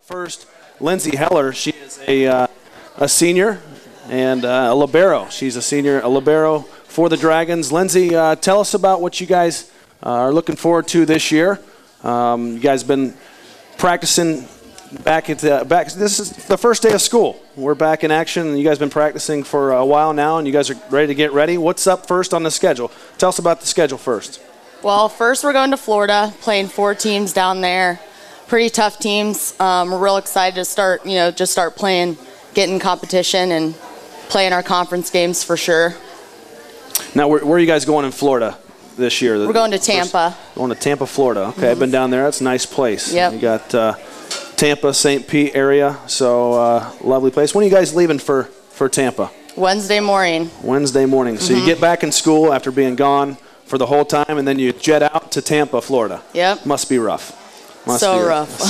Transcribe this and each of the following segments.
First, Lindsay Heller. She is a senior and a libero. She's a senior, a libero for the Dragons. Lindsay, tell us about what you guys are looking forward to this year. You guys have been practicing this is the first day of school. We're back in action, and you guys have been practicing for a while now, and you guys are ready to get ready. What's up first on the schedule? Tell us about the schedule first. Well, first we're going to Florida, playing 4 teams down there. Pretty tough teams. We're real excited to start, just start playing, getting competition and playing our conference games for sure. Now, where are you guys going in Florida this year? We're going to Tampa. Going to Tampa, Florida. Okay, I've been down there. That's a nice place. Yep. You got Tampa, St. Pete area, so lovely place. When are you guys leaving for Tampa? Wednesday morning. Wednesday morning. So you get back in school after being gone for the whole time, and then you jet out to Tampa, Florida. Yep. Must be rough. So rough.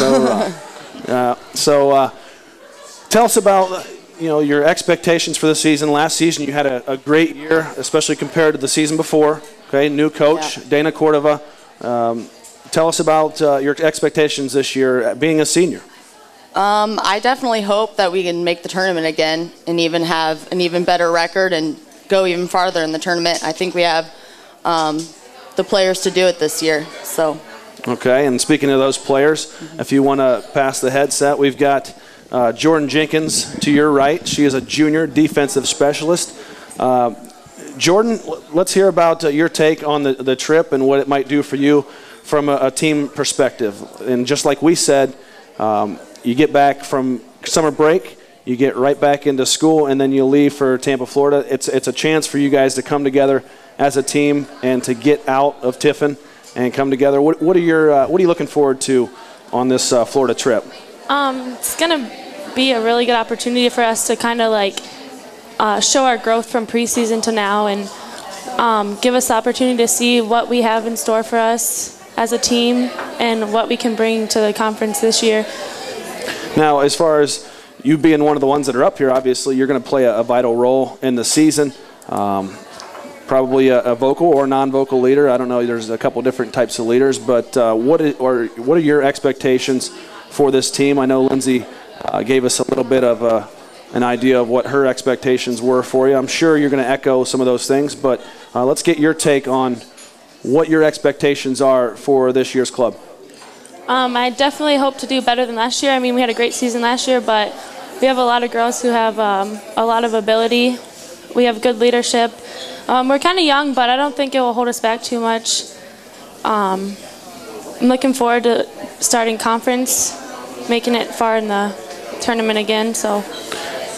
So rough. Tell us about your expectations for this season. Last season you had a great year, especially compared to the season before. Okay, new coach, Dana Cordova. Tell us about your expectations this year being a senior. I definitely hope that we can make the tournament again and even have an even better record and go even farther in the tournament. I think we have the players to do it this year. So. Okay, and speaking of those players, if you want to pass the headset, we've got Jordan Jenkins to your right. She is a junior defensive specialist. Jordan, let's hear about your take on the trip and what it might do for you from a team perspective. And just like we said, you get back from summer break, you get right back into school, and then you leave for Tampa, Florida. It's a chance for you guys to come together as a team and to get out of Tiffin and come together. What are you looking forward to on this Florida trip? It's gonna be a really good opportunity for us to kind of show our growth from preseason to now, and give us the opportunity to see what we have in store for us as a team and what we can bring to the conference this year. Now, as far as you being one of the ones that are up here, obviously you're going to play a vital role in the season. Probably a vocal or non-vocal leader. I don't know. There's a couple different types of leaders, but what are your expectations for this team? I know Lindsay gave us a little bit of an idea of what her expectations were for you. I'm sure you're going to echo some of those things, but let's get your take on what your expectations are for this year's club. I definitely hope to do better than last year. I mean, we had a great season last year, but we have a lot of girls who have a lot of ability. We have good leadership. We're kind of young, but I don't think it will hold us back too much. I'm looking forward to starting conference, making it far in the tournament again. So.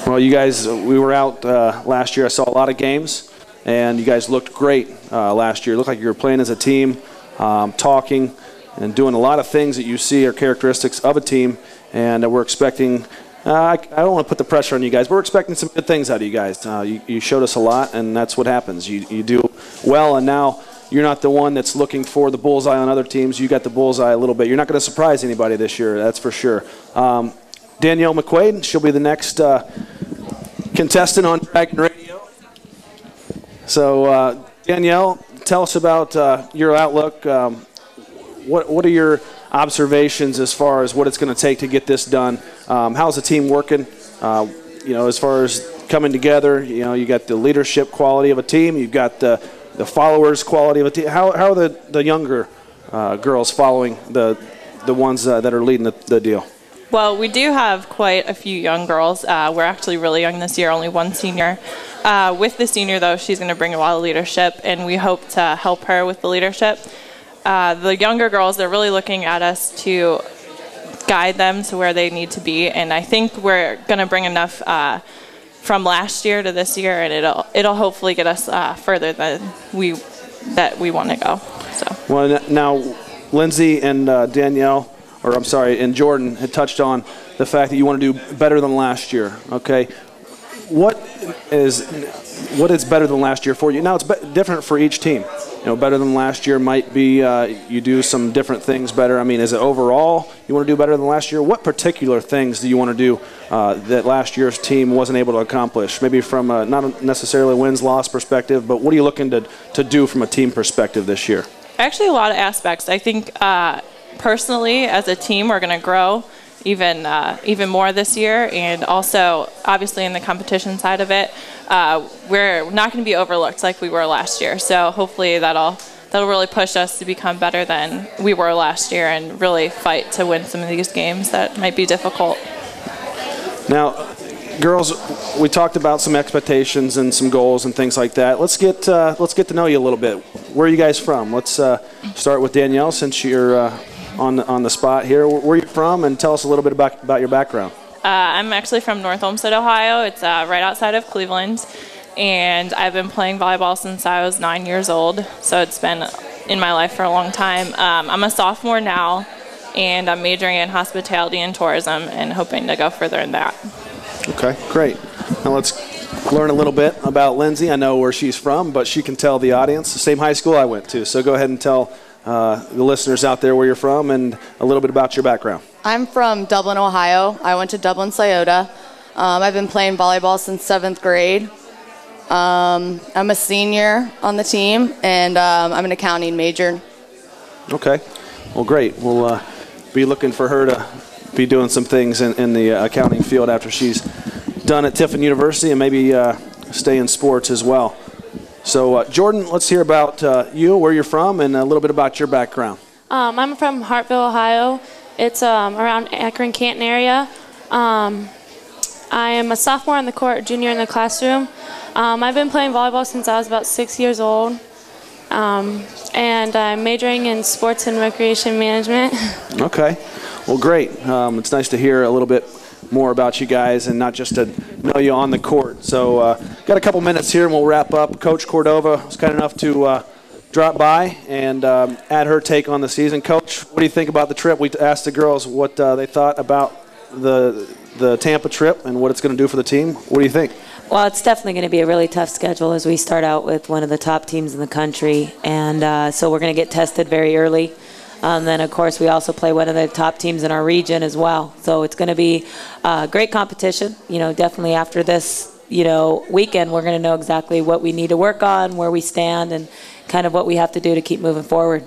Well, you guys, we were out last year. I saw a lot of games, and you guys looked great last year. It looked like you were playing as a team, talking, and doing a lot of things that you see are characteristics of a team, and we're expecting I don't want to put the pressure on you guys, but we're expecting some good things out of you guys. You showed us a lot, and that's what happens. You do well, and now you're not the one that's looking for the bullseye on other teams. You got the bullseye a little bit. You're not going to surprise anybody this year, that's for sure. Danielle McQuaid, she'll be the next contestant on Dragon Radio. So, Danielle, tell us about your outlook. What are your observations as far as what it's going to take to get this done? How's the team working? As far as coming together, you got the leadership quality of a team, you've got the followers quality of a team. How are the younger girls following the ones that are leading the deal? Well, we do have quite a few young girls. We're actually really young this year, only one senior. With the senior, though, she's going to bring a lot of leadership, and we hope to help her with the leadership. The younger girls, they're really looking at us to guide them to where they need to be, and I think we're going to bring enough from last year to this year, and it'll hopefully get us further than we want to go. So. Well, now, Lindsay and and Jordan had touched on the fact that you want to do better than last year. Okay, what is better than last year for you? Now it's different for each team. Better than last year might be you do some different things better. I mean, is it overall you want to do better than last year? What particular things do you want to do that last year's team wasn't able to accomplish? Maybe from not necessarily a wins-loss perspective, but what are you looking to do from a team perspective this year? Actually, a lot of aspects. I think personally, as a team, we're going to grow even more this year. And also, obviously, in the competition side of it, we're not going to be overlooked like we were last year. So hopefully that'll really push us to become better than we were last year and really fight to win some of these games that might be difficult. Now, girls, we talked about some expectations and some goals and things like that. Let's get to know you a little bit. Where are you guys from? Let's start with Danielle, since you're on the spot here. Where are you from, and tell us a little bit about your background. I'm actually from North Olmsted, Ohio. It's right outside of Cleveland, and I've been playing volleyball since I was 9 years old, so it's been in my life for a long time. I'm a sophomore now, and I'm majoring in hospitality and tourism and hoping to go further in that. Okay, great. Now let's learn a little bit about Lindsay. I know where she's from, but she can tell the audience. The same high school I went to, so go ahead and tell the listeners out there where you're from and a little bit about your background. I'm from Dublin, Ohio. I went to Dublin Scioto. I've been playing volleyball since 7th grade. I'm a senior on the team, and I'm an accounting major. Okay. Well, great. We'll be looking for her to be doing some things in the accounting field after she's done at Tiffin University, and maybe stay in sports as well. So, Jordan, let's hear about you, where you're from, and a little bit about your background. I'm from Hartville, Ohio. It's around Akron-Canton area. I am a sophomore on the court, junior in the classroom. I've been playing volleyball since I was about 6 years old. And I'm majoring in sports and recreation management. Okay. Well, great. It's nice to hear a little bit more about you guys and not just to know you on the court. So got a couple minutes here and we'll wrap up. Coach Cordova was kind enough to drop by and add her take on the season. Coach, what do you think about the trip? We asked the girls what they thought about the Tampa trip and what it's going to do for the team. What do you think? Well, it's definitely going to be a really tough schedule as we start out with one of the top teams in the country. And so we're going to get tested very early. Then, of course, we also play one of the top teams in our region as well. So it's going to be great competition. You know, definitely after this, weekend, we're going to know exactly what we need to work on, where we stand, and kind of what we have to do to keep moving forward.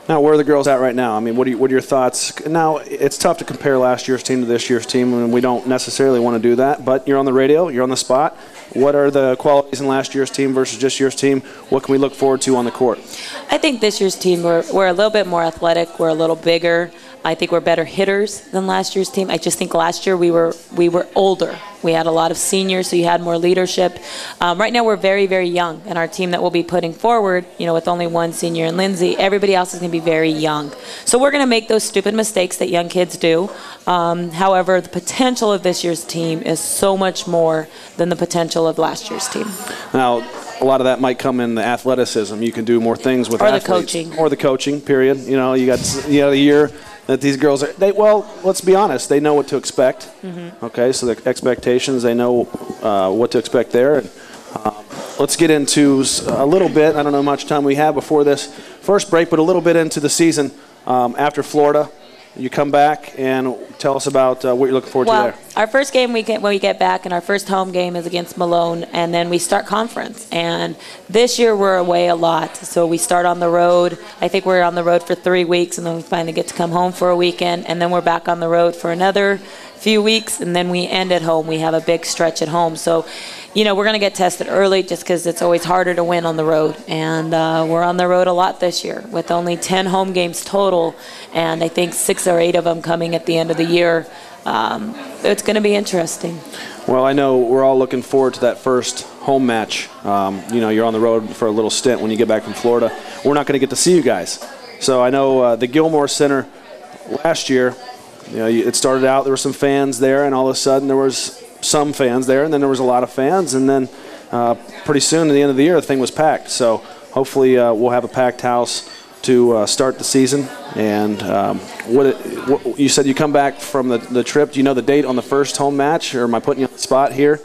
Now, where are the girls at right now? I mean, what are your thoughts? Now, it's tough to compare last year's team to this year's team, and we don't necessarily want to do that. But you're on the radio, you're on the spot. What are the qualities in last year's team versus this year's team? What can we look forward to on the court? I think this year's team, we're a little bit more athletic. We're a little bigger. I think we're better hitters than last year's team. I just think last year we were older. We had a lot of seniors, so you had more leadership. Right now we're very, very young, and our team that we'll be putting forward, with only one senior and Lindsay, everybody else is going to be very young. So we're going to make those stupid mistakes that young kids do. However, the potential of this year's team is so much more than the potential of last year's team. Now, a lot of that might come in the athleticism. You can do more things with athletes. Or the coaching. Or the coaching, period. You got the year that these girls are, let's be honest, they know what to expect. Mm-hmm. Okay, so the expectations, they know what to expect there. Let's get into a little bit, I don't know how much time we have before this first break, but a little bit into the season after Florida. You come back and tell us about what you're looking forward to there. Our first game when we get back, and our first home game is against Malone, and then we start conference. And this year we're away a lot, so we start on the road. I think we're on the road for 3 weeks, and then we finally get to come home for a weekend, and then we're back on the road for another few weeks, and then we end at home. We have a big stretch at home. So, we're going to get tested early just because it's always harder to win on the road. And we're on the road a lot this year with only 10 home games total, and I think 6 or 8 of them coming at the end of the year. It's going to be interesting. Well, I know we're all looking forward to that first home match. You're on the road for a little stint when you get back from Florida. We're not going to get to see you guys. So I know the Gilmore Center last year, it started out, there were some fans there, and all of a sudden there was some fans there, and then there was a lot of fans, and then pretty soon at the end of the year the thing was packed. So hopefully we'll have a packed house to start the season. And what you said you come back from the trip. Do you know the date on the first home match, or am I putting you on the spot here?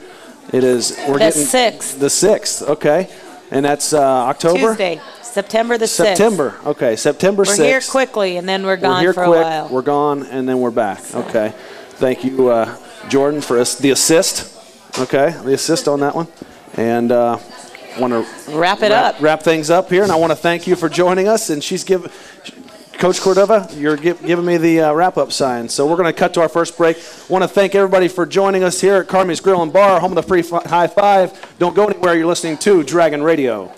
It is. The 6th. The 6th. Okay, and that's October. Tuesday, September the 6th. September. Okay, September 6th. We're here quickly, and then we're gone for a while. We're gone, and then we're back. Okay, thank you, Jordan, for the assist. Okay, the assist on that one, and. Want to wrap things up here, and I want to thank you for joining us. And Coach Cordova, you're giving me the wrap-up sign. So we're going to cut to our first break. I want to thank everybody for joining us here at Carmi's Grill and Bar, home of the free high five. Don't go anywhere. You're listening to Dragon Radio.